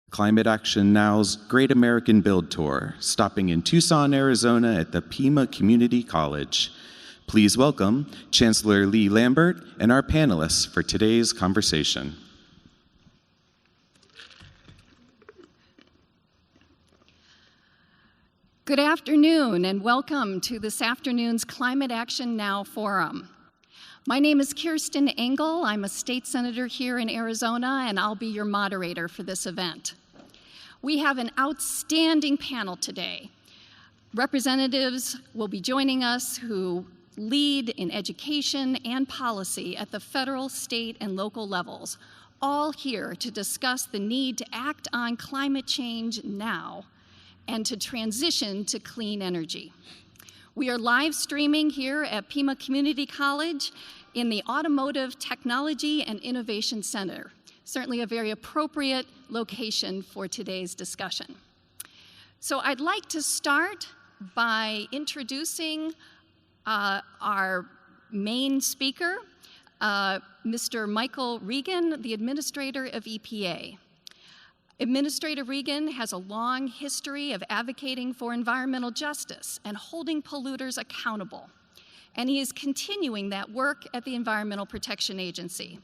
Climate Action Now's Great American Build Tour, stopping in Tucson, Arizona at the Pima Community College. Please welcome Chancellor Lee Lambert and our panelists for today's conversation. Good afternoon and welcome to this afternoon's Climate Action Now Forum. My name is Kirsten Engel. I'm a state senator here in Arizona, and I'll be your moderator for this event. We have an outstanding panel today. Representatives will be joining us who lead in education and policy at the federal, state, and local levels, all here to discuss the need to act on climate change now and to transition to clean energy. We are live streaming here at Pima Community College in the Automotive Technology and Innovation Center. Certainly a very appropriate location for today's discussion. So I'd like to start by introducing our main speaker, Mr. Michael Regan, the Administrator of EPA. Administrator Regan has a long history of advocating for environmental justice and holding polluters accountable, and he is continuing that work at the Environmental Protection Agency.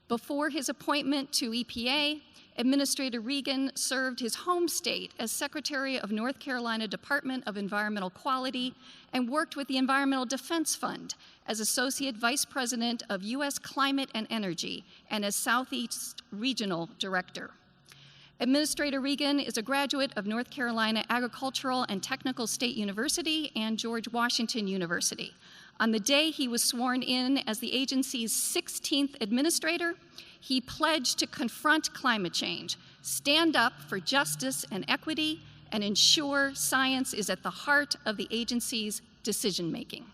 Before his appointment to EPA, Administrator Regan served his home state as Secretary of North Carolina Department of Environmental Quality and worked with the Environmental Defense Fund as Associate Vice President of U.S. Climate and Energy and as Southeast Regional Director. Administrator Regan is a graduate of North Carolina Agricultural and Technical State University and George Washington University. On the day he was sworn in as the agency's 16th administrator, he pledged to confront climate change, stand up for justice and equity, and ensure science is at the heart of the agency's decision-making.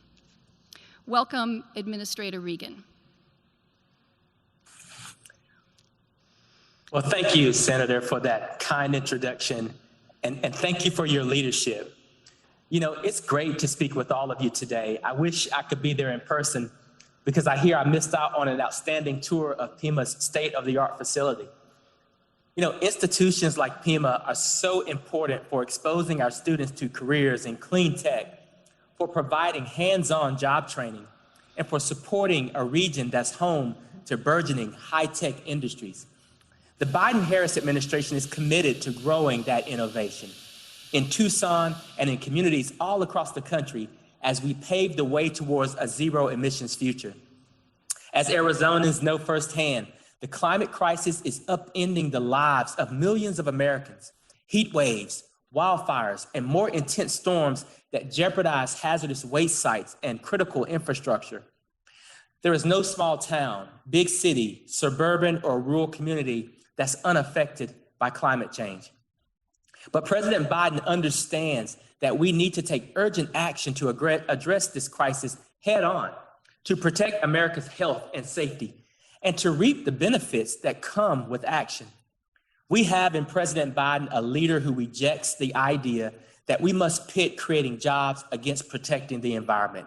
Welcome, Administrator Regan. Well, thank you, Senator, for that kind introduction, and thank you for your leadership. You know, it's great to speak with all of you today. I wish I could be there in person because I hear I missed out on an outstanding tour of Pima's state-of-the-art facility. You know, institutions like Pima are so important for exposing our students to careers in clean tech, for providing hands-on job training, and for supporting a region that's home to burgeoning high-tech industries. The Biden-Harris administration is committed to growing that innovation in Tucson and in communities all across the country as we pave the way towards a zero emissions future. As Arizonans know firsthand, the climate crisis is upending the lives of millions of Americans. Heat waves, wildfires, and more intense storms that jeopardize hazardous waste sites and critical infrastructure. There is no small town, big city, suburban, or rural community that's unaffected by climate change. But President Biden understands that we need to take urgent action to address this crisis head on, to protect America's health and safety, and to reap the benefits that come with action. We have in President Biden a leader who rejects the idea that we must pit creating jobs against protecting the environment.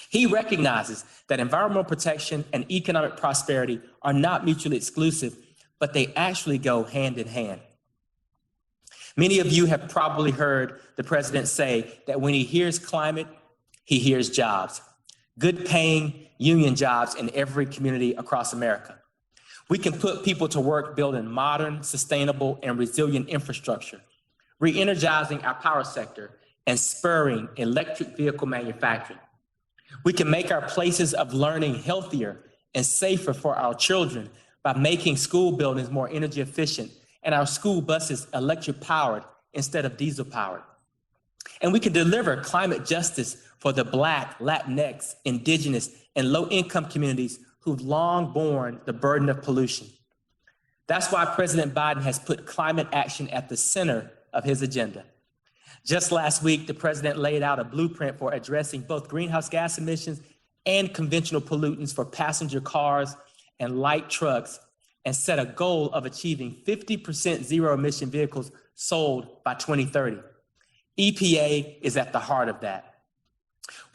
He recognizes that environmental protection and economic prosperity are not mutually exclusive, but they actually go hand in hand. Many of you have probably heard the president say that when he hears climate, he hears jobs, good paying union jobs in every community across America. We can put people to work building modern, sustainable, and resilient infrastructure, re-energizing our power sector, and spurring electric vehicle manufacturing. We can make our places of learning healthier and safer for our children by making school buildings more energy efficient and our school buses electric powered instead of diesel powered. And we can deliver climate justice for the Black, Latinx, Indigenous, and low-income communities who've long borne the burden of pollution. That's why President Biden has put climate action at the center of his agenda. Just last week, the president laid out a blueprint for addressing both greenhouse gas emissions and conventional pollutants for passenger cars and light trucks, and set a goal of achieving 50% zero-emission vehicles sold by 2030. EPA is at the heart of that.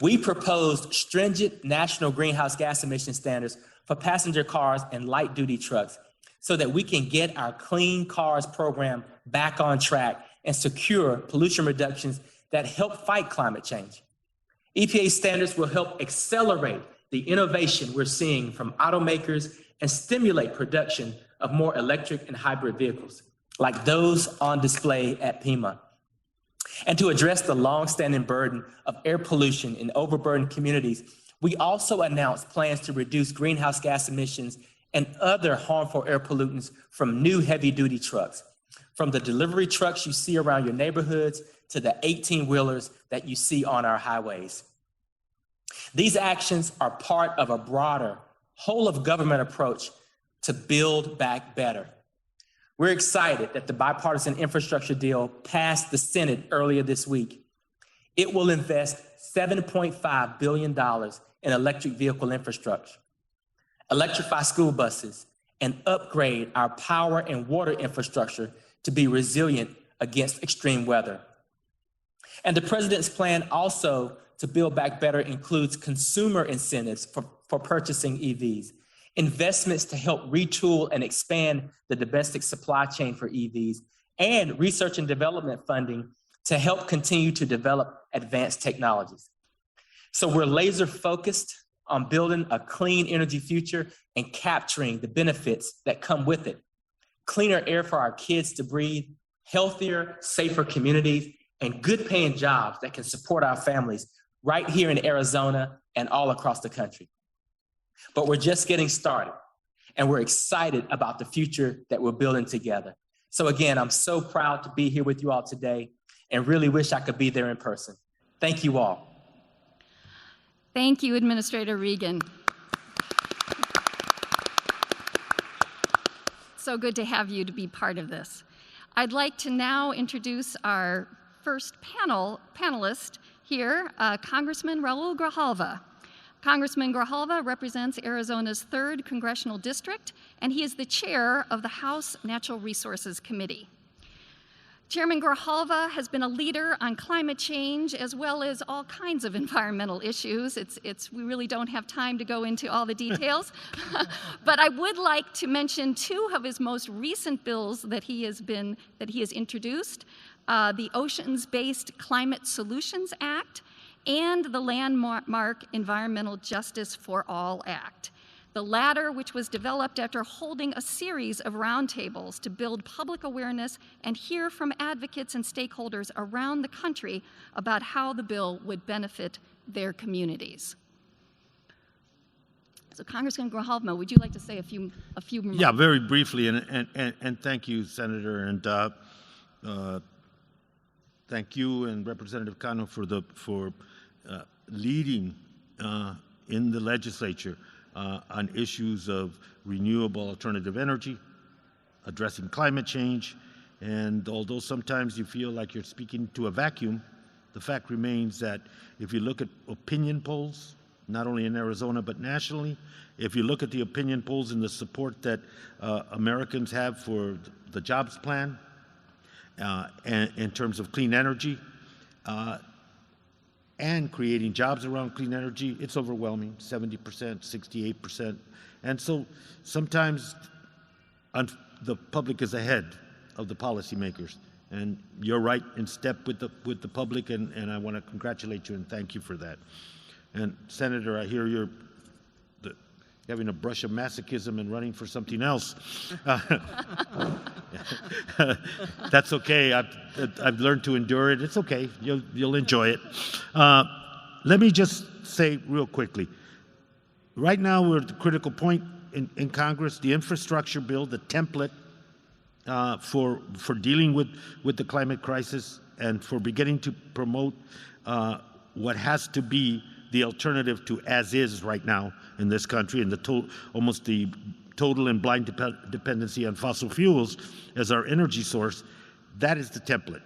We proposed stringent national greenhouse gas emission standards for passenger cars and light-duty trucks so that we can get our Clean Cars program back on track and secure pollution reductions that help fight climate change. EPA standards will help accelerate the innovation we're seeing from automakers and stimulate production of more electric and hybrid vehicles, like those on display at Pima. And to address the longstanding burden of air pollution in overburdened communities, we also announced plans to reduce greenhouse gas emissions and other harmful air pollutants from new heavy-duty trucks, from the delivery trucks you see around your neighborhoods to the 18-wheelers that you see on our highways. These actions are part of a broader whole-of-government approach to build back better. We're excited that the bipartisan infrastructure deal passed the Senate earlier this week. It will invest $7.5 billion in electric vehicle infrastructure, electrify school buses, and upgrade our power and water infrastructure to be resilient against extreme weather. And the president's plan also to build back better includes consumer incentives for purchasing EVs, investments to help retool and expand the domestic supply chain for EVs, and research and development funding to help continue to develop advanced technologies. So we're laser focused on building a clean energy future and capturing the benefits that come with it. Cleaner air for our kids to breathe, healthier, safer communities, and good paying jobs that can support our families right here in Arizona and all across the country. But we're just getting started, and we're excited about the future that we're building together. So again, I'm so proud to be here with you all today and really wish I could be there in person. Thank you all. Thank you, Administrator Regan. So good to have you to be part of this. I'd like to now introduce our first panelist here, Congressman Raul Grijalva. Congressman Grijalva represents Arizona's 3rd Congressional District, and he is the chair of the House Natural Resources Committee. Chairman Grijalva has been a leader on climate change as well as all kinds of environmental issues. We really don't have time to go into all the details, but I would like to mention 2 of his most recent bills that he has introduced, the Oceans-Based Climate Solutions Act and the Landmark Environmental Justice for All Act. The latter, which was developed after holding a series of roundtables to build public awareness and hear from advocates and stakeholders around the country about how the bill would benefit their communities. So, Congressman Grijalva, would you like to say a few remarks? Yeah, very briefly, and thank you, Senator, and thank you and Representative Cano for leading in the legislature on issues of renewable alternative energy, addressing climate change, and although sometimes you feel like you're speaking to a vacuum, the fact remains that if you look at opinion polls, not only in Arizona but nationally, if you look at the opinion polls and the support that Americans have for the jobs plan, and in terms of clean energy, and creating jobs around clean energy, it's overwhelming, 70%, 68%. And so sometimes the public is ahead of the policymakers. And you're right in step with the public, and I want to congratulate you and thank you for that. And Senator, I hear you're having a brush of masochism and running for something else. That's okay. I've learned to endure it. It's okay. You'll enjoy it. Let me just say real quickly. Right now, we're at the critical point in Congress. The infrastructure bill, the template for dealing with the climate crisis and for beginning to promote what has to be the alternative to as is right now in this country, and almost the total and blind dependency on fossil fuels as our energy source. That is the template.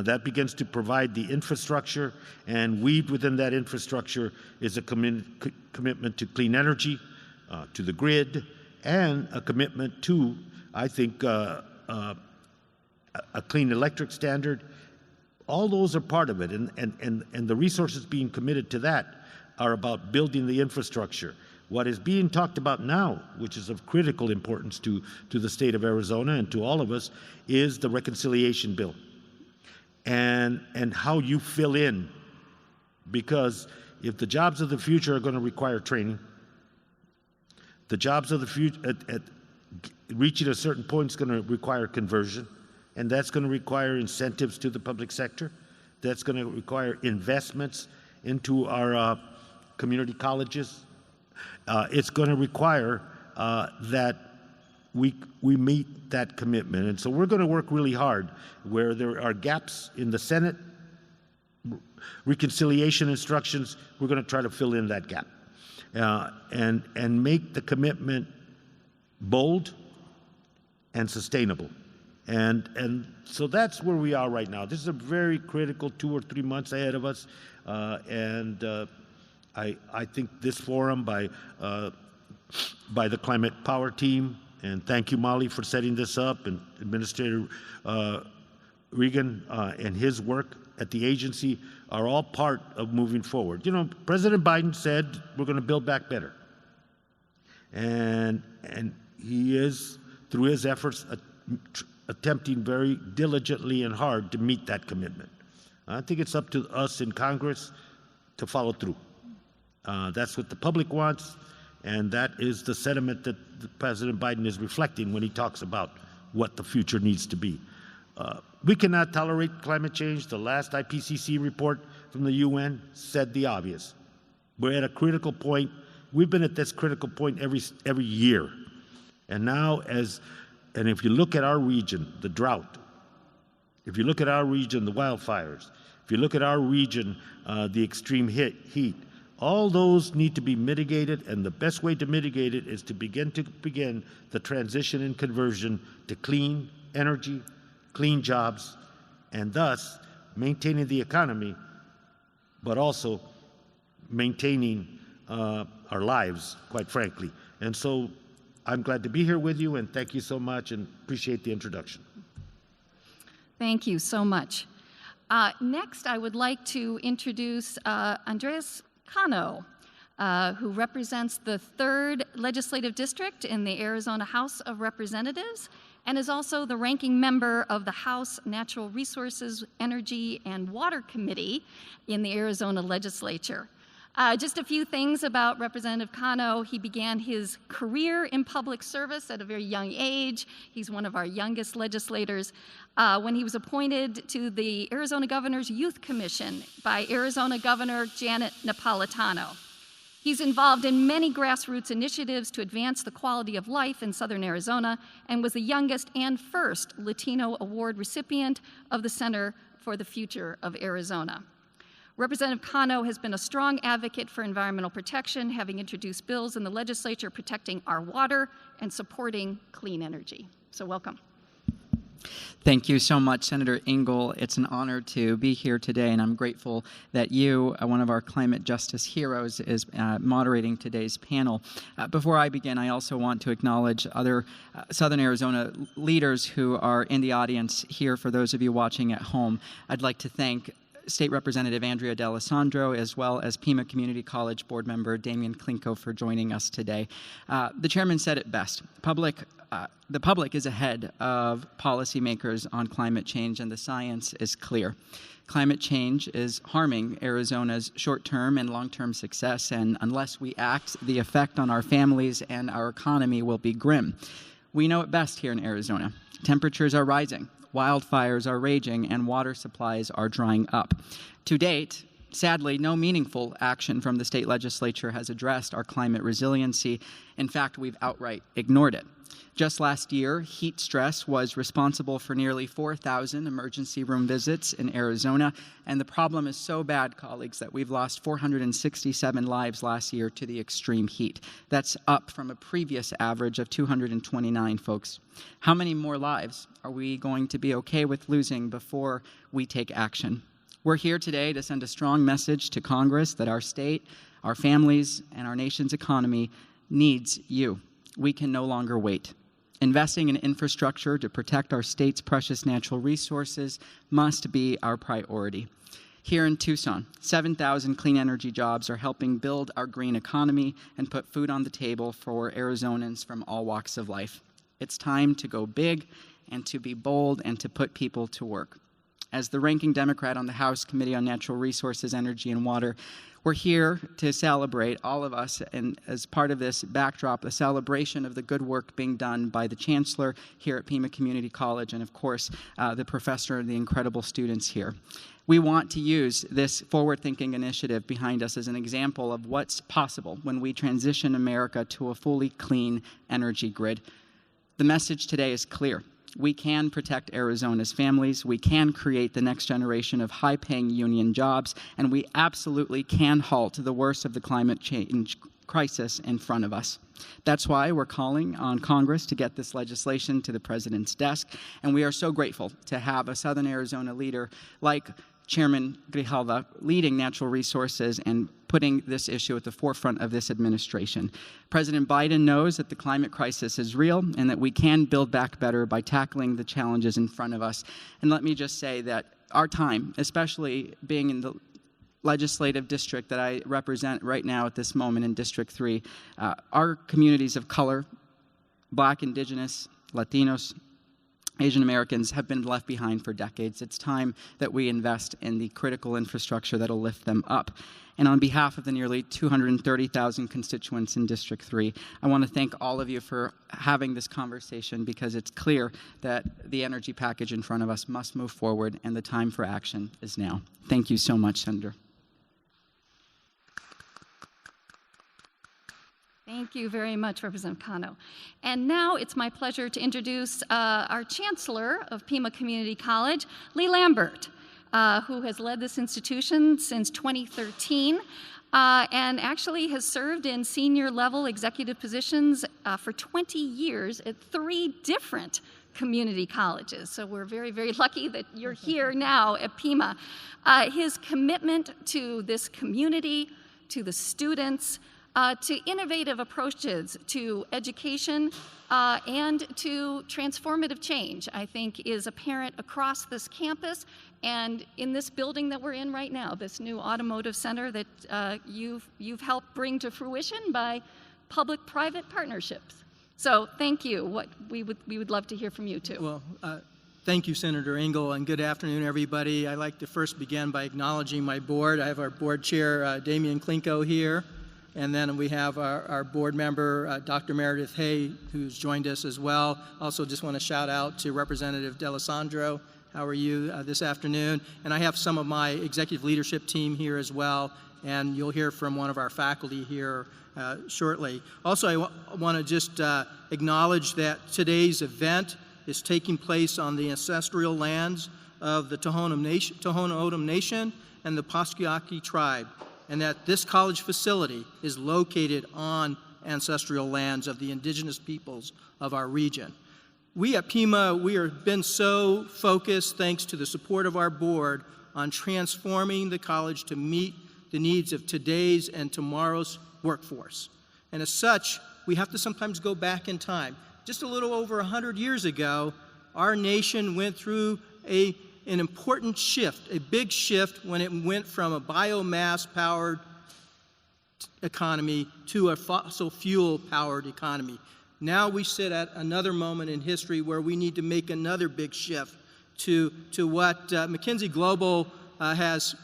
That begins to provide the infrastructure, and weaved within that infrastructure is a commitment to clean energy, to the grid, and a commitment to, I think, a clean electric standard. All those are part of it, and the resources being committed to that are about building the infrastructure. What is being talked about now, which is of critical importance to the state of Arizona and to all of us, is the reconciliation bill and how you fill in. Because if the jobs of the future are going to require training, the jobs of the future at reaching a certain point is going to require conversion, and that's going to require incentives to the public sector. That's going to require investments into our community colleges. It's going to require that we meet that commitment. And so we're going to work really hard where there are gaps in the Senate reconciliation instructions. We're going to try to fill in that gap and make the commitment bold and sustainable. And so that's where we are right now. This is a very critical 2 or 3 months ahead of us, and I think this forum by the Climate Power Team, and thank you, Molly, for setting this up, and Administrator Regan and his work at the agency are all part of moving forward. You know, President Biden said we're going to build back better, and he is, through his efforts, attempting very diligently and hard to meet that commitment. I think it's up to us in Congress to follow through. That's what the public wants, and that is the sentiment that President Biden is reflecting when he talks about what the future needs to be. We cannot tolerate climate change. The last IPCC report from the UN said the obvious. We're at a critical point. We've been at this critical point every year. And now, as And if you look at our region, the drought, if you look at our region, the wildfires, if you look at our region, the extreme heat, all those need to be mitigated, and the best way to mitigate it is to begin the transition and conversion to clean energy, clean jobs, and thus maintaining the economy, but also maintaining our lives, quite frankly. And so I'm glad to be here with you, and thank you so much, and appreciate the introduction. Thank you so much. Next, I would like to introduce Andres Cano, who represents the 3rd Legislative District in the Arizona House of Representatives and is also the ranking member of the House Natural Resources, Energy, and Water Committee in the Arizona Legislature. Just a few things about Representative Cano. He began his career in public service at a very young age. He's one of our youngest legislators. When he was appointed to the Arizona Governor's Youth Commission by Arizona Governor Janet Napolitano. He's involved in many grassroots initiatives to advance the quality of life in Southern Arizona and was the youngest and first Latino award recipient of the Center for the Future of Arizona. Representative Cano has been a strong advocate for environmental protection, having introduced bills in the legislature protecting our water and supporting clean energy. So welcome. Thank you so much, Senator Engel. It's an honor to be here today, and I'm grateful that you, one of our climate justice heroes, is moderating today's panel. Before I begin, I also want to acknowledge other Southern Arizona leaders who are in the audience here. For those of you watching at home, I'd like to thank State Representative Andrea D'Alessandro, as well as Pima Community College Board Member Damian Klinko for joining us today. The chairman said it best. The public is ahead of policymakers on climate change, and the science is clear. Climate change is harming Arizona's short-term and long-term success, and unless we act, the effect on our families and our economy will be grim. We know it best here in Arizona. Temperatures are rising, wildfires are raging, and water supplies are drying up. To date, sadly, no meaningful action from the state legislature has addressed our climate resiliency. In fact, we've outright ignored it. Just last year, heat stress was responsible for nearly 4,000 emergency room visits in Arizona, and the problem is so bad, colleagues, that we've lost 467 lives last year to the extreme heat. That's up from a previous average of 229 folks. How many more lives are we going to be okay with losing before we take action? We're here today to send a strong message to Congress that our state, our families, and our nation's economy needs you. We can no longer wait. Investing in infrastructure to protect our state's precious natural resources must be our priority. Here in Tucson, 7,000 clean energy jobs are helping build our green economy and put food on the table for Arizonans from all walks of life. It's time to go big and to be bold and to put people to work. As the ranking Democrat on the House Committee on Natural Resources, Energy, and Water, we're here to celebrate, all of us, and as part of this backdrop, a celebration of the good work being done by the Chancellor here at Pima Community College and, of course, the professor and the incredible students here. We want to use this forward-thinking initiative behind us as an example of what's possible when we transition America to a fully clean energy grid. The message today is clear. We can protect Arizona's families, we can create the next generation of high-paying union jobs, and we absolutely can halt the worst of the climate change crisis in front of us. That's why we're calling on Congress to get this legislation to the President's desk, and we are so grateful to have a Southern Arizona leader like Chairman Grijalva leading natural resources and putting this issue at the forefront of this administration. President Biden knows that the climate crisis is real and that we can build back better by tackling the challenges in front of us. And let me just say that our time, especially being in the legislative district that I represent right now at this moment in District 3, our communities of color, Black, Indigenous, Latinos, Asian Americans have been left behind for decades. It's time that we invest in the critical infrastructure that'll lift them up. And on behalf of the nearly 230,000 constituents in District 3, I want to thank all of you for having this conversation, because it's clear that the energy package in front of us must move forward and the time for action is now. Thank you so much, Senator. Thank you very much, Representative Cano. And now it's my pleasure to introduce our Chancellor of Pima Community College, Lee Lambert, who has led this institution since 2013 and actually has served in senior level executive positions for 20 years at 3 different community colleges. So we're very, very lucky that you're here now at Pima. His commitment to this community, to the students, to innovative approaches to education and to transformative change, I think, is apparent across this campus and in this building that we're in right now, this new automotive center that you've helped bring to fruition by public-private partnerships. So thank you. We would love to hear from you too. Well, thank you, Senator Engel, and good afternoon, everybody. I'd like to first begin by acknowledging my board. I have our board chair, Damian Klinko, here, and then we have our board member, Dr. Meredith Hay, who's joined us as well. Also just want to shout out to Representative D'Alessandro. How are you this afternoon? And I have some of my executive leadership team here as well, and you'll hear from one of our faculty here shortly. Also, I want to just acknowledge that today's event is taking place on the ancestral lands of the Tohono O'odham Nation and the Pasquiyaki tribe, and that this college facility is located on ancestral lands of the indigenous peoples of our region. We at Pima, we have been so focused, thanks to the support of our board, on transforming the college to meet the needs of today's and tomorrow's workforce. And as such, we have to sometimes go back in time. Just a little over 100 years ago, our nation went through an important shift, a big shift, when it went from a biomass-powered economy to a fossil fuel-powered economy. Now we sit at another moment in history where we need to make another big shift to what McKinsey Global has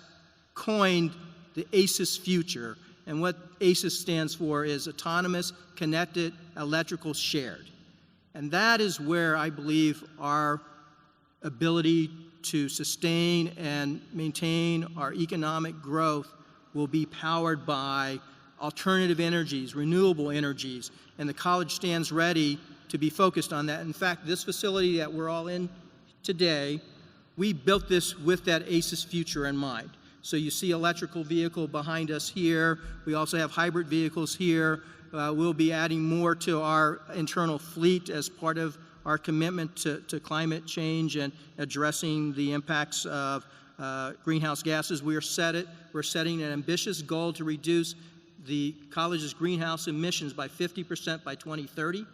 coined the ACES future. And what ACES stands for is Autonomous, Connected, Electrical, Shared. And that is where I believe our ability to sustain and maintain our economic growth will be powered by alternative energies, renewable energies, and the college stands ready to be focused on that. In fact, this facility that we're all in today, we built this with that ACES future in mind. So you see electrical vehicle behind us here. We also have hybrid vehicles here. We'll be adding more to our internal fleet as part of our commitment to climate change and addressing the impacts of greenhouse gases. We're setting an ambitious goal to reduce the college's greenhouse emissions by 50% by 2030.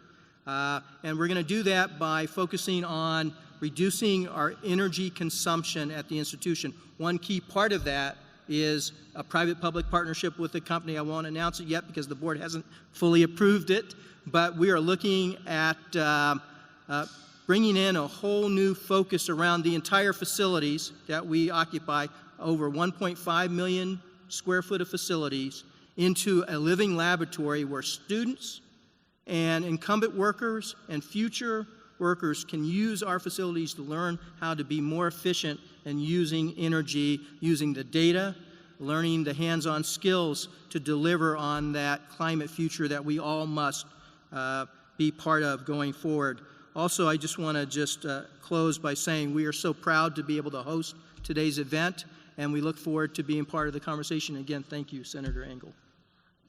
And we're going to do that by focusing on reducing our energy consumption at the institution. One key part of that is a private-public partnership with a company. I won't announce it yet because the board hasn't fully approved it, but we are looking at bringing in a whole new focus around the entire facilities that we occupy, over 1.5 million square foot of facilities, into a living laboratory where students and incumbent workers and future workers can use our facilities to learn how to be more efficient in using energy, using the data, learning the hands-on skills to deliver on that climate future that we all must be part of going forward. Also, I just want to close by saying we are so proud to be able to host today's event, and we look forward to being part of the conversation. Again, thank you, Senator Engel.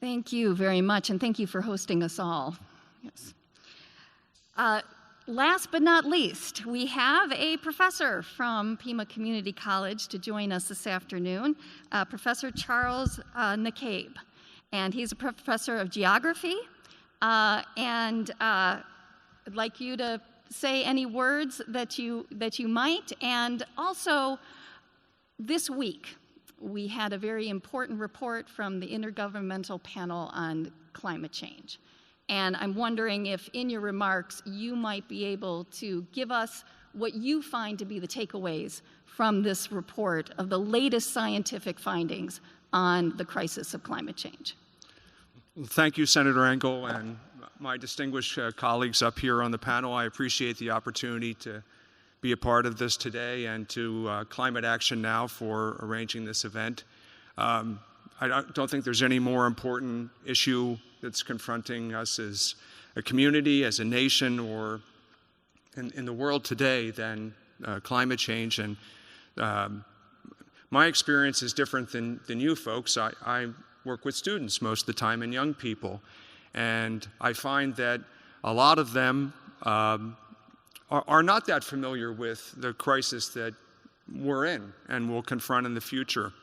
Thank you very much, and thank you for hosting us all. Yes. Last but not least, we have a professor from Pima Community College to join us this afternoon, Professor Charles McCabe. And he's a professor of geography, and I'd like you to say any words that you might. And also, this week, we had a very important report from the Intergovernmental Panel on Climate Change. And I'm wondering if in your remarks you might be able to give us what you find to be the takeaways from this report of the latest scientific findings on the crisis of climate change. Thank you, Senator Engel, and my distinguished colleagues up here on the panel. I appreciate the opportunity to be a part of this today and to Climate Action Now for arranging this event. don't think there's any more important issue that's confronting us as a community, as a nation, or in the world today than climate change. And my experience is different than you folks. I work with students most of the time and young people, and I find that a lot of them are not that familiar with the crisis that we're in and will confront in the future.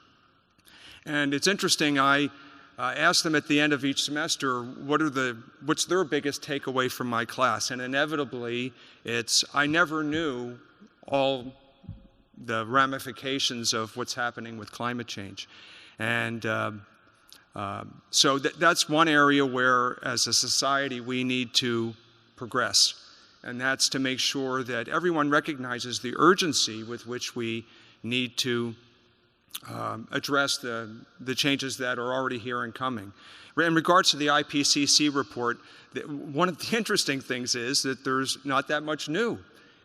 And it's interesting, I ask them at the end of each semester, what's their biggest takeaway from my class? And inevitably, it's, I never knew all the ramifications of what's happening with climate change. And so that's one area where, as a society, we need to progress. And that's to make sure that everyone recognizes the urgency with which we need to address the changes that are already here and coming. In regards to the IPCC report, one of the interesting things is that there's not that much new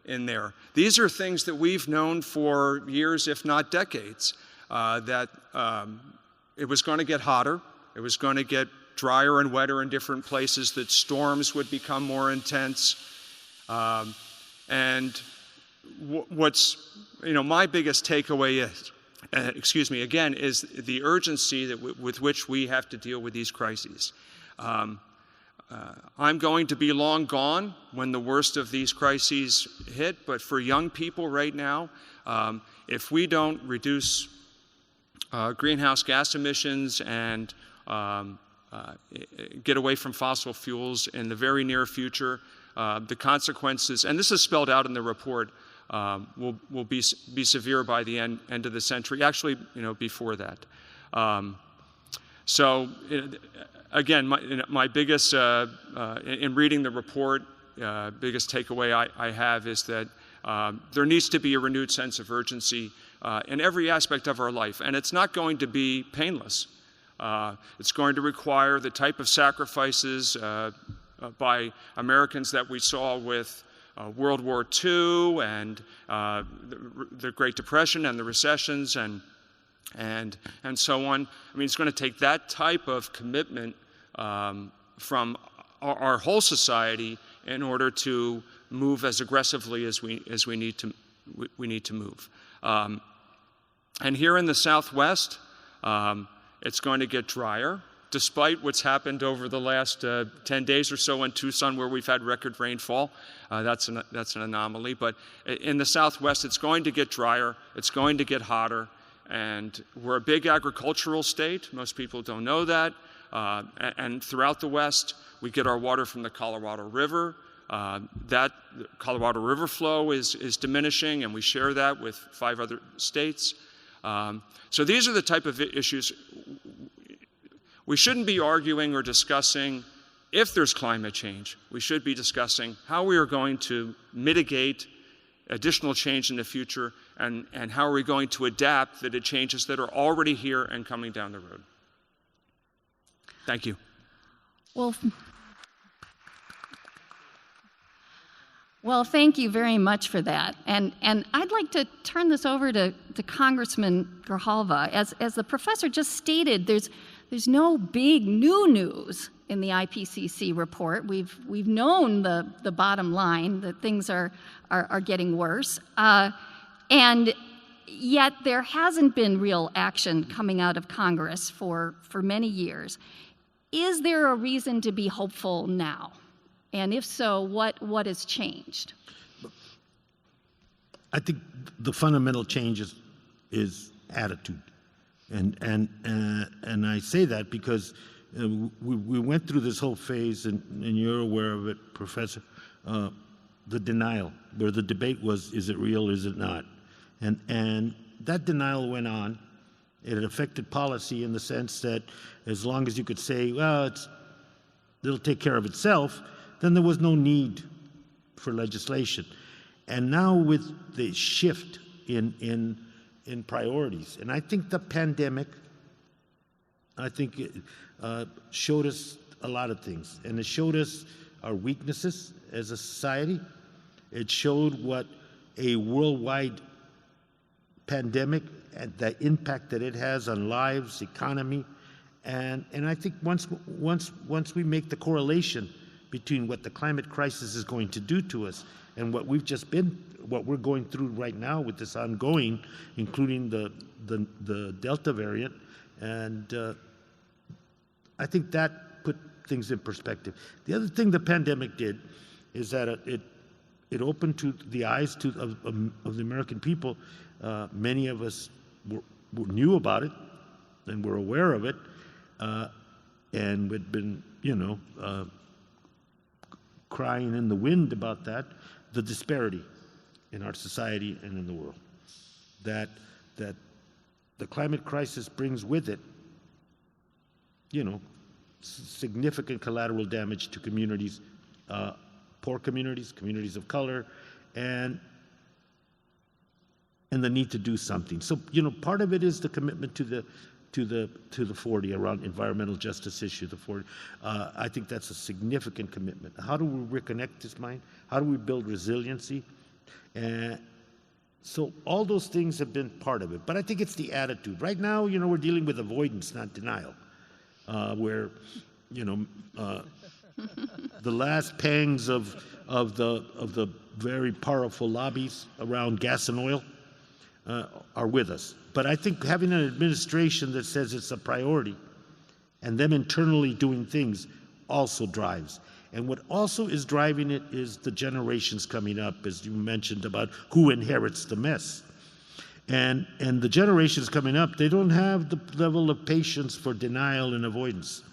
in there. These are things that we've known for years, if not decades, that it was going to get hotter, it was going to get drier and wetter in different places, that storms would become more intense. And what's, my biggest takeaway is, again, is the urgency with which we have to deal with these crises. I'm going to be long gone when the worst of these crises hit, but for young people right now, if we don't reduce greenhouse gas emissions and get away from fossil fuels in the very near future, the consequences, and this is spelled out in the report, will be severe by the end of the century, actually, before that. Again, my biggest, in reading the report, biggest takeaway I have is that there needs to be a renewed sense of urgency in every aspect of our life, and it's not going to be painless. It's going to require the type of sacrifices by Americans that we saw with World War II and the Great Depression and the recessions and so on. I mean, it's going to take that type of commitment from our whole society in order to move as aggressively as we need to move. And here in the Southwest, it's going to get drier, despite what's happened over the last 10 days or so in Tucson, where we've had record rainfall. That's an anomaly. But in the Southwest, it's going to get drier, it's going to get hotter, and we're a big agricultural state. Most people don't know that. And throughout the West, we get our water from the Colorado River. That Colorado River flow is diminishing, and we share that with 5 other states. So these are the type of issues. We shouldn't be arguing or discussing if there's climate change. We should be discussing how we are going to mitigate additional change in the future and how are we going to adapt to the changes that are already here and coming down the road. Thank you. Well, thank you very much for that. And I'd like to turn this over to Congressman Grijalva. As the professor just stated, there's no big new news in the IPCC report. We've known the bottom line, that things are getting worse. And yet there hasn't been real action coming out of Congress for many years. Is there a reason to be hopeful now? And if so, what has changed? I think the fundamental change is attitude, and I say that because we went through this whole phase, and you're aware of it, Professor, the denial, where the debate was: is it real? Is it not? And that denial went on. It affected policy in the sense that as long as you could say, well, it'll take care of itself, then there was no need for legislation. And now with the shift in priorities, and I think the pandemic, showed us a lot of things. And it showed us our weaknesses as a society. It showed what a worldwide pandemic and the impact that it has on lives, economy, And I think once we make the correlation between what the climate crisis is going to do to us and what we're going through right now with this ongoing, including the Delta variant, and I think that put things in perspective. The other thing the pandemic did is that it opened to the eyes of the American people. Many of us knew about it and were aware of it, and had been, crying in the wind about that, the disparity in our society and in the world. That the climate crisis brings with it, significant collateral damage to communities, poor communities, communities of color, and the need to do something. So, part of it is the commitment to the 40 around environmental justice issue, the 40. I think that's a significant commitment. How do we reconnect this mind? How do we build resiliency? And so all those things have been part of it. But I think it's the attitude. Right now, we're dealing with avoidance, not denial, where, the last pangs of the very powerful lobbies around gas and oil are with us. But I think having an administration that says it's a priority and them internally doing things also drives. And what also is driving it is the generations coming up, as you mentioned, about who inherits the mess. And the generations coming up, they don't have the level of patience for denial and avoidance.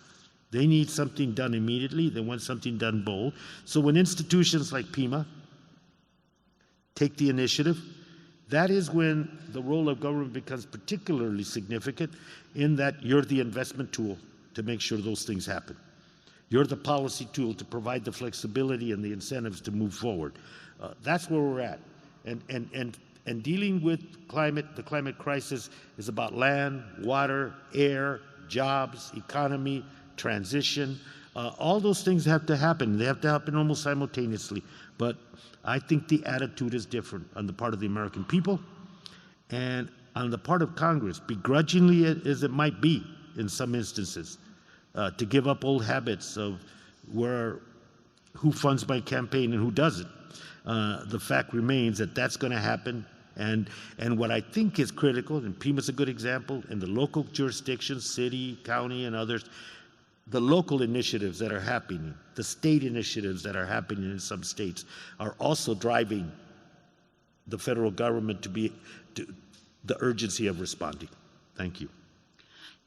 They need something done immediately. They want something done bold. So when institutions like PIMA take the initiative, that is when the role of government becomes particularly significant, in that you're the investment tool to make sure those things happen. You're the policy tool to provide the flexibility and the incentives to move forward. That's where we're at. And dealing with the climate crisis is about land, water, air, jobs, economy, transition. All those things have to happen. They have to happen almost simultaneously. But I think the attitude is different on the part of the American people and on the part of Congress, begrudgingly as it might be in some instances, to give up old habits of who funds my campaign and who doesn't. The fact remains that that's going to happen. And what I think is critical, and PIMA's a good example, in the local jurisdictions, city, county, and others, the local initiatives that are happening, the state initiatives that are happening in some states are also driving the federal government to the urgency of responding. Thank you.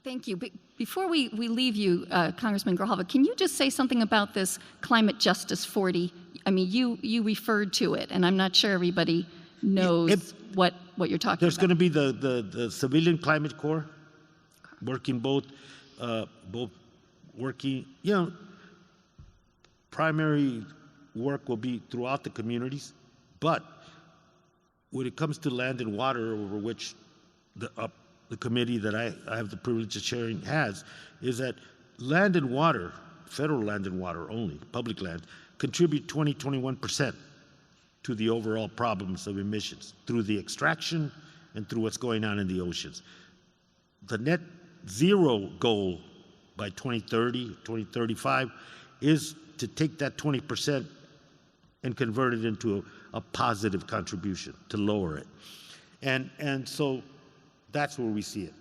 Thank you. Before we leave you, Congressman Grijalva, can you just say something about this Climate Justice 40? I mean, you referred to it, and I'm not sure everybody knows what you're talking about. There's going to be the Civilian Climate Corps working working, primary work will be throughout the communities, but when it comes to land and water, over which the committee that I have the privilege of chairing is that land and water, federal land and water only, public land, contribute 21% to the overall problems of emissions through the extraction and through what's going on in the oceans. The net zero goal by 2030, 2035 is to take that 20% and convert it into a positive contribution, to lower it. And so that's where we see it.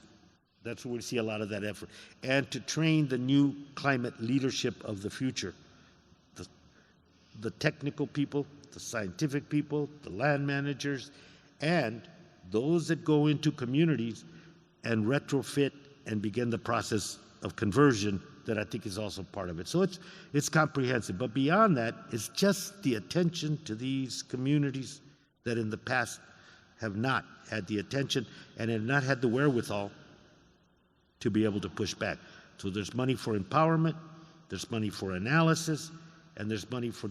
That's where we see a lot of that effort. And to train the new climate leadership of the future, the technical people, the scientific people, the land managers, and those that go into communities and retrofit and begin the process of conversion, that I think is also part of it. So it's comprehensive. But beyond that, it's just the attention to these communities that in the past have not had the attention and have not had the wherewithal to be able to push back. So there's money for empowerment, there's money for analysis, and there's money for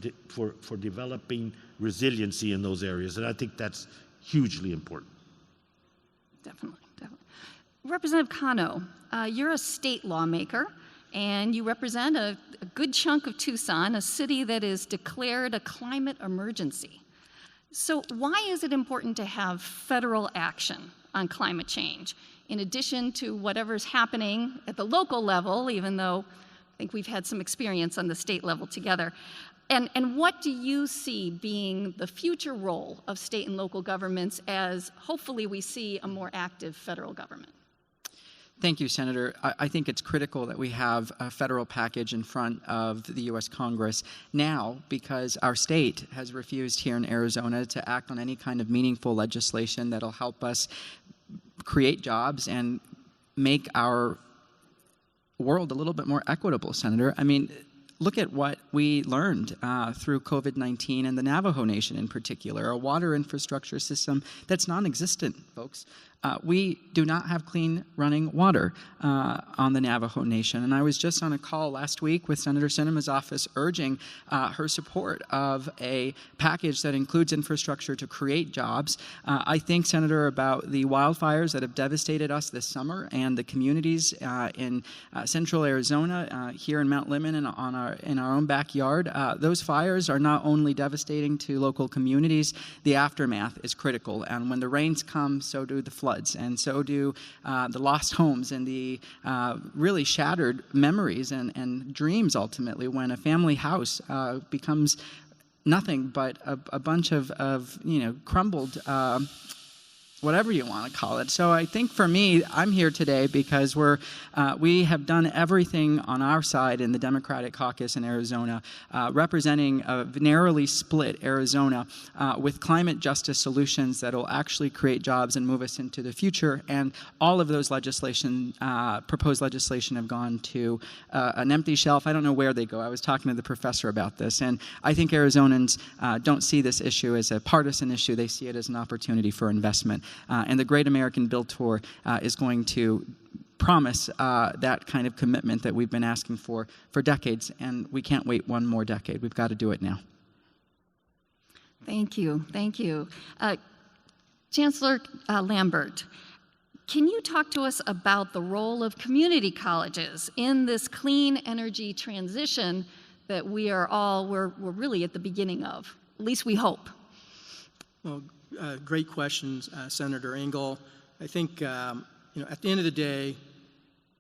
developing resiliency in those areas. And I think that's hugely important. Definitely. Representative Cano, you're a state lawmaker, and you represent a good chunk of Tucson, a city that is declared a climate emergency. So why is it important to have federal action on climate change, in addition to whatever's happening at the local level, even though I think we've had some experience on the state level together. And what do you see being the future role of state and local governments as hopefully we see a more active federal government? Thank you, Senator. I think it's critical that we have a federal package in front of the U.S. Congress now, because our state has refused here in Arizona to act on any kind of meaningful legislation that'll help us create jobs and make our world a little bit more equitable, Senator. I mean, look at what we learned through COVID-19 and the Navajo Nation in particular, a water infrastructure system that's non-existent, folks. We do not have clean running water on the Navajo Nation. And I was just on a call last week with Senator Sinema's office urging her support of a package that includes infrastructure to create jobs. I think, Senator, about the wildfires that have devastated us this summer and the communities in central Arizona, here in Mount Lemmon and in our own backyard. Those fires are not only devastating to local communities, the aftermath is critical. And when the rains come, so do the floods. And so do the lost homes and the really shattered memories and dreams, ultimately, when a family house becomes nothing but a bunch of crumbled whatever you want to call it. So I think for me, I'm here today because we have done everything on our side in the Democratic caucus in Arizona, representing a narrowly split Arizona with climate justice solutions that will actually create jobs and move us into the future. And all of those proposed legislation have gone to an empty shelf. I don't know where they go. I was talking to the professor about this. And I think Arizonans don't see this issue as a partisan issue. They see it as an opportunity for investment. And the Great American Build Tour is going to promise that kind of commitment that we've been asking for decades, and we can't wait one more decade. We've got to do it now. Thank you. Thank you. Chancellor Lambert, can you talk to us about the role of community colleges in this clean energy transition that we're really at the beginning of? At least we hope. Well, great questions, Senator Engel. I think, at the end of the day,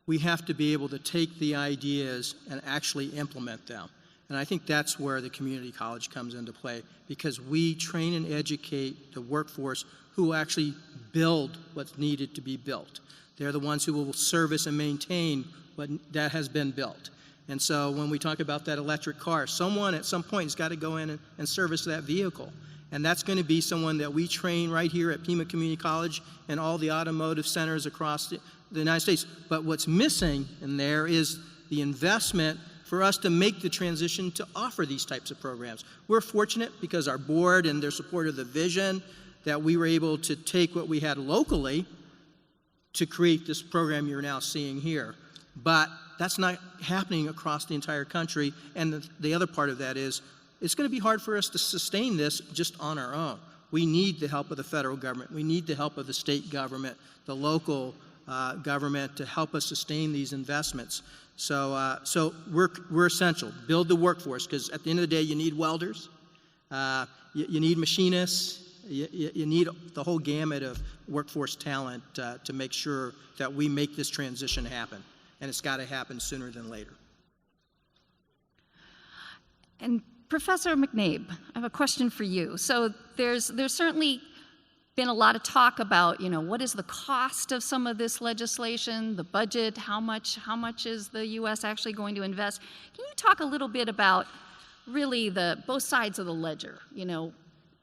we have to be able to take the ideas and actually implement them. And I think that's where the community college comes into play, because we train and educate the workforce who will actually build what's needed to be built. They're the ones who will service and maintain what that has been built. And so when we talk about that electric car, someone at some point has got to go in and service that vehicle. And that's going to be someone that we train right here at Pima Community College and all the automotive centers across the United States. But what's missing in there is the investment for us to make the transition to offer these types of programs. We're fortunate because our board and their support of the vision that we were able to take what we had locally to create this program you're now seeing here. But that's not happening across the entire country. And the other part of that is it's going to be hard for us to sustain this just on our own. We need the help of the federal government. We need the help of the state government, the local government to help us sustain these investments. So we're essential. Build the workforce, because at the end of the day, you need welders, you need machinists, you need the whole gamut of workforce talent to make sure that we make this transition happen. And it's got to happen sooner than later. And Professor McNabe, I have a question for you. So there's certainly been a lot of talk about, what is the cost of some of this legislation, the budget, how much is the U.S. actually going to invest? Can you talk a little bit about really both sides of the ledger?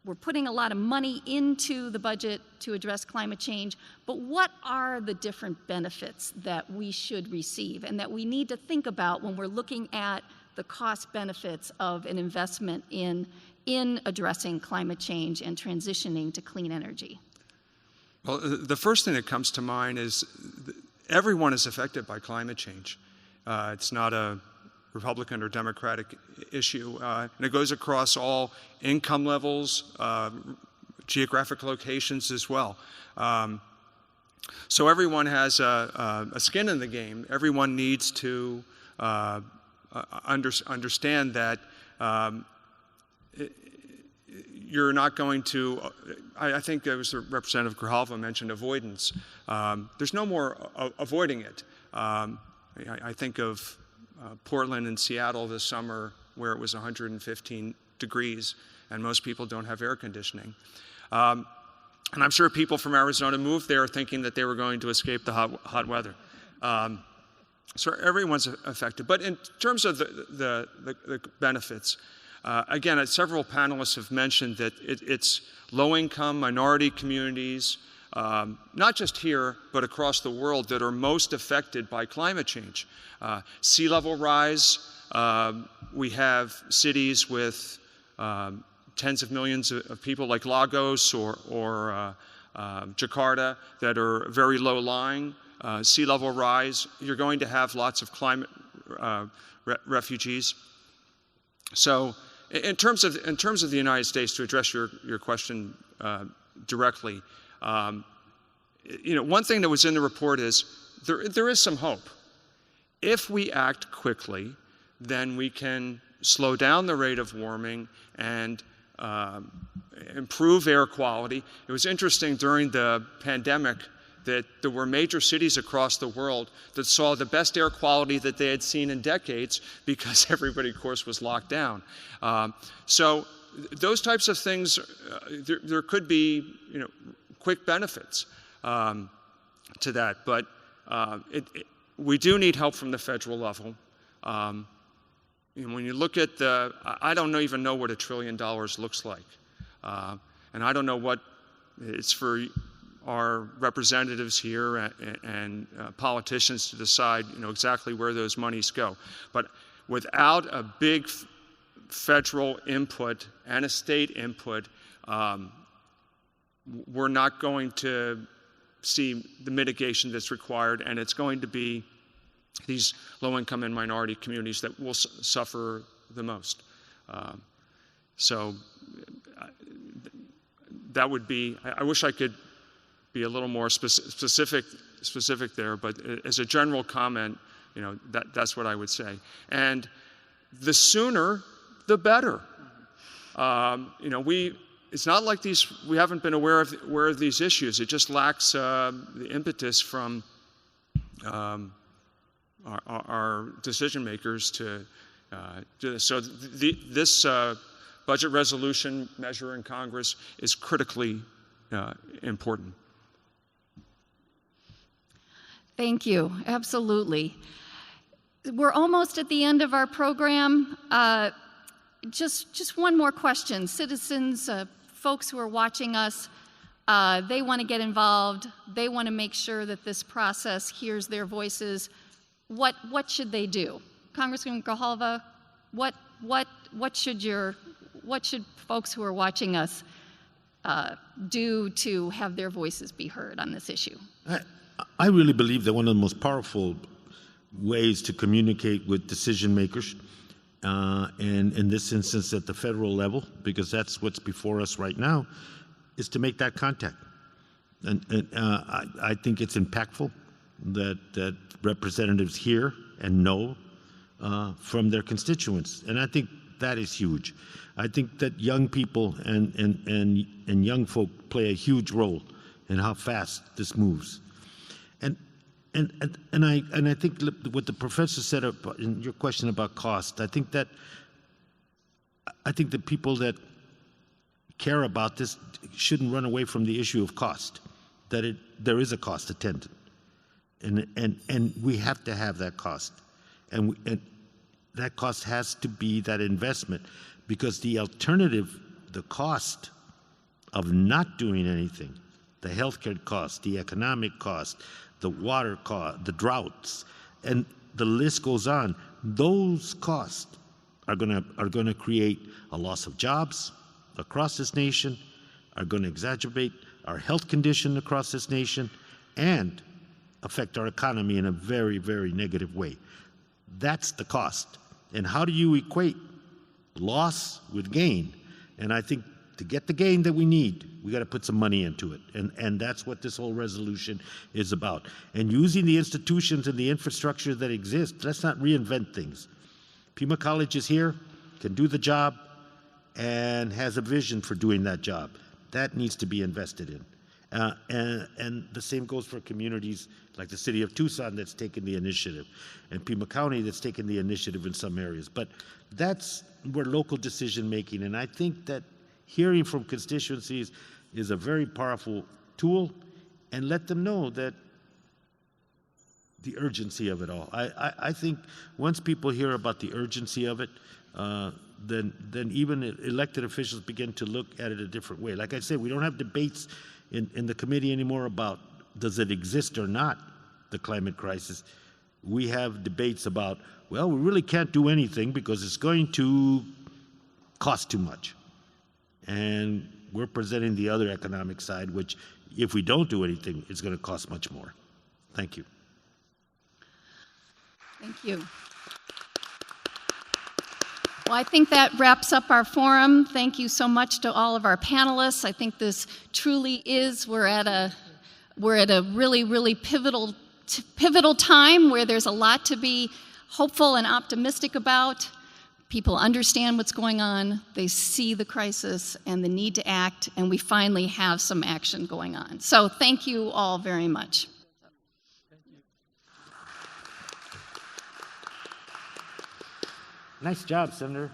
We're putting a lot of money into the budget to address climate change, but what are the different benefits that we should receive and that we need to think about when we're looking at the cost benefits of an investment in addressing climate change and transitioning to clean energy? Well, the first thing that comes to mind is everyone is affected by climate change. It's not a Republican or Democratic issue, and it goes across all income levels, geographic locations as well. So everyone has a skin in the game. Everyone needs to understand that you're not going to, I think it was Representative Grijalva mentioned avoidance. There's no more avoiding it. I think of Portland and Seattle this summer where it was 115 degrees and most people don't have air conditioning. And I'm sure people from Arizona moved there thinking that they were going to escape the hot weather. So everyone's affected. But in terms of the benefits, again, several panelists have mentioned that it's low-income minority communities, not just here, but across the world, that are most affected by climate change. Sea level rise, we have cities with tens of millions of people like Lagos or Jakarta that are very low-lying. Sea level rise, you're going to have lots of climate refugees. So in terms of the United States, to address your question directly, one thing that was in the report is there is some hope. If we act quickly, then we can slow down the rate of warming and improve air quality. It was interesting during the pandemic that there were major cities across the world that saw the best air quality that they had seen in decades because everybody, of course, was locked down. So those types of things, there could be quick benefits to that, but we do need help from the federal level. When you look at I don't even know what $1 trillion looks like. And I don't know what it's for our representatives here and politicians to decide, exactly where those monies go. But without a big federal input and a state input, we're not going to see the mitigation that's required, and it's going to be these low-income and minority communities that will suffer the most. So that would be, I wish I could be a little more specific there, but as a general comment, that's what I would say. And the sooner, the better. It's not like we haven't been aware of these issues. It just lacks the impetus from our decision makers to do this. So this budget resolution measure in Congress is critically important. Thank you. Absolutely. We're almost at the end of our program. Just one more question. Citizens, folks who are watching us, they want to get involved. They want to make sure that this process hears their voices. What should they do? Congressman Grijalva, what should folks who are watching us do to have their voices be heard on this issue? I really believe that one of the most powerful ways to communicate with decision makers, and in this instance at the federal level, because that's what's before us right now, is to make that contact. And I think it's impactful that representatives hear and know from their constituents, and I think that is huge. I think that young people and young folk play a huge role in how fast this moves. And I think what the professor said in your question about cost, I think that people that care about this shouldn't run away from the issue of cost, that there is a cost attendant. And we have to have that cost. And that cost has to be that investment, because the alternative, the cost of not doing anything, the healthcare cost, the economic cost, the water cost, the droughts, and the list goes on. Those costs are going to create a loss of jobs across this nation, are going to exacerbate our health condition across this nation, and affect our economy in a very, very negative way. That's the cost. And how do you equate loss with gain? And I think to get the gain that we need, we got to put some money into it. And that's what this whole resolution is about. And using the institutions and the infrastructure that exist, let's not reinvent things. Pima College is here, can do the job. and has a vision for doing that job. That needs to be invested in. And the same goes for communities like the city of Tucson that's taken the initiative, and Pima County that's taken the initiative in some areas. But that's where local decision making, and I think that hearing from constituencies is a very powerful tool, and let them know that the urgency of it all. I think once people hear about the urgency of it, then even elected officials begin to look at it a different way. Like I said, we don't have debates in the committee anymore about does it exist or not, the climate crisis. We have debates about, well, we really can't do anything because it's going to cost too much. And we're presenting the other economic side, which if we don't do anything, it's going to cost much more. Thank you. Thank you. Well, I think that wraps up our forum. Thank you so much to all of our panelists. I think this truly is, we're at a really, really pivotal time where there's a lot to be hopeful and optimistic about. People understand what's going on, they see the crisis and the need to act, and we finally have some action going on. So thank you all very much. Nice job, Senator.